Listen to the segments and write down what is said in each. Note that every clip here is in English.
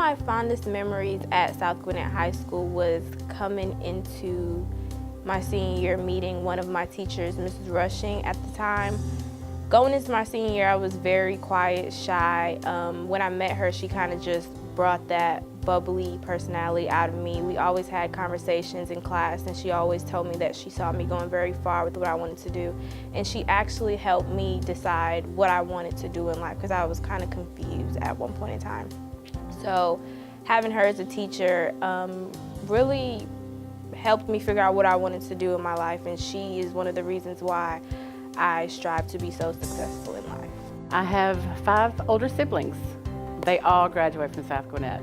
my fondest memories at South Gwinnett High School was coming into my senior year, meeting one of my teachers, Mrs. Rushing at the time. Going into my senior year, I was very quiet, shy. When I met her, she kind of just brought that bubbly personality out of me. We always had conversations in class, and she always told me that she saw me going very far with what I wanted to do. And she actually helped me decide what I wanted to do in life, because I was kind of confused at one point in time. So having her as a teacher really helped me figure out what I wanted to do in my life, and she is one of the reasons why I strive to be so successful in life. I have 5 older siblings. They all graduated from South Gwinnett,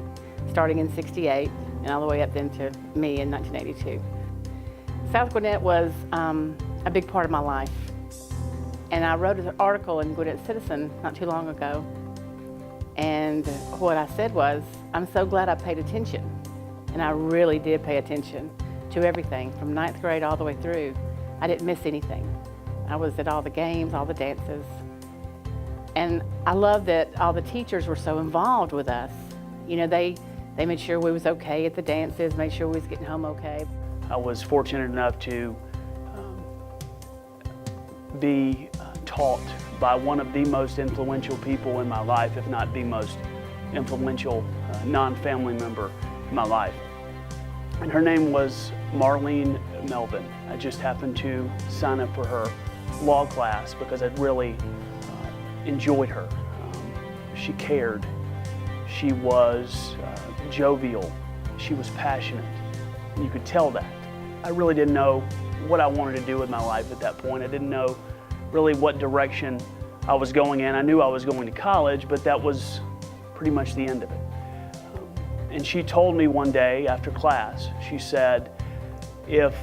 starting in '68 and all the way up then to me in 1982. South Gwinnett was a big part of my life, and I wrote an article in Gwinnett Citizen not too long ago, and what I said was, I'm so glad I paid attention, and I really did pay attention to everything from 9th grade all the way through. I didn't miss anything. I was at all the games, all the dances. And I love that all the teachers were so involved with us. You know, they made sure we was okay at the dances, made sure we was getting home okay. I was fortunate enough to be taught by one of the most influential people in my life, if not the most influential non-family member in my life. And her name was Marlene Melvin. I just happened to sign up for her law class because I really enjoyed her. She cared. She was jovial. She was passionate. And you could tell that. I really didn't know what I wanted to do with my life at that point. I didn't know really what direction I was going in. I knew I was going to college, but that was pretty much the end of it. And she told me one day after class, she said, if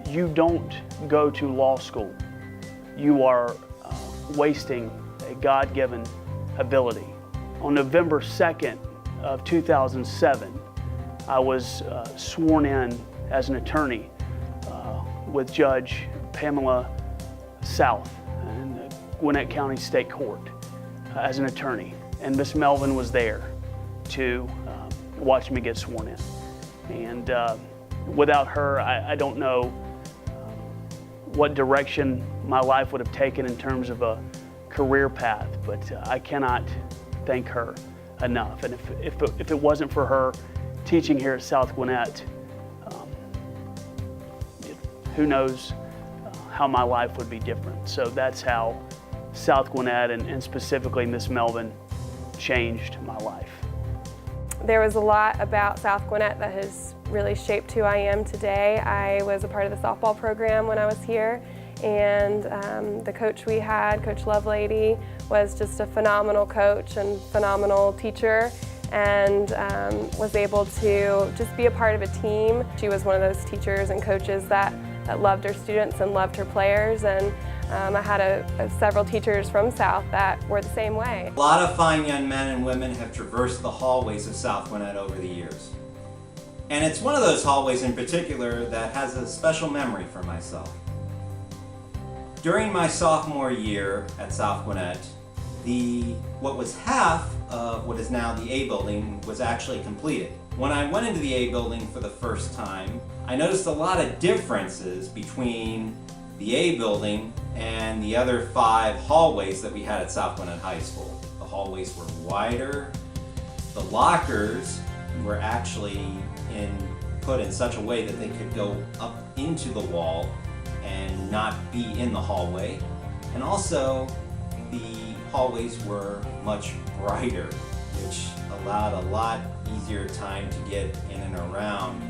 you don't go to law school, you are wasting a God-given ability. On November 2nd of 2007, I was sworn in as an attorney with Judge Pamela South in the Gwinnett County State Court as an attorney. And Miss Melvin was there to watch me get sworn in. And without her, I don't know what direction my life would have taken in terms of a career path, but I cannot thank her enough. And if it wasn't for her teaching here at South Gwinnett, who knows how my life would be different. So that's how South Gwinnett and specifically Miss Melvin changed my life. There was a lot about South Gwinnett that has really shaped who I am today. I was a part of the softball program when I was here, and the coach we had, Coach Lovelady, was just a phenomenal coach and phenomenal teacher, and was able to just be a part of a team. She was one of those teachers and coaches that loved her students and loved her players, and I had several teachers from South that were the same way. A lot of fine young men and women have traversed the hallways of South Gwinnett over the years. And it's one of those hallways in particular that has a special memory for myself. During my sophomore year at South Gwinnett, what was half of what is now the A building was actually completed. When I went into the A building for the first time, I noticed a lot of differences between the A building and the other 5 hallways that we had at South Gwinnett High School. The hallways were wider. The lockers were actually put in such a way that they could go up into the wall and not be in the hallway. And also, the hallways were much brighter, which allowed a lot easier time to get in and around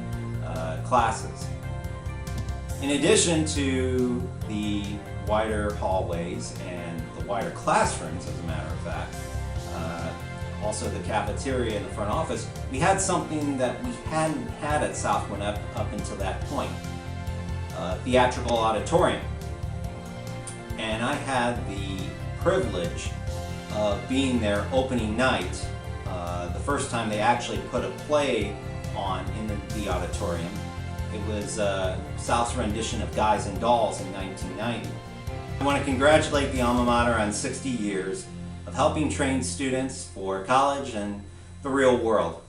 classes. In addition to the wider hallways and the wider classrooms, as a matter of fact, also the cafeteria and the front office, we had something that we hadn't had at South Gwinnett up until that point, theatrical auditorium. And I had the privilege of being there opening night, the first time they actually put a play on in the auditorium. It was South's rendition of Guys and Dolls in 1990. I want to congratulate the alma mater on 60 years of helping train students for college and the real world.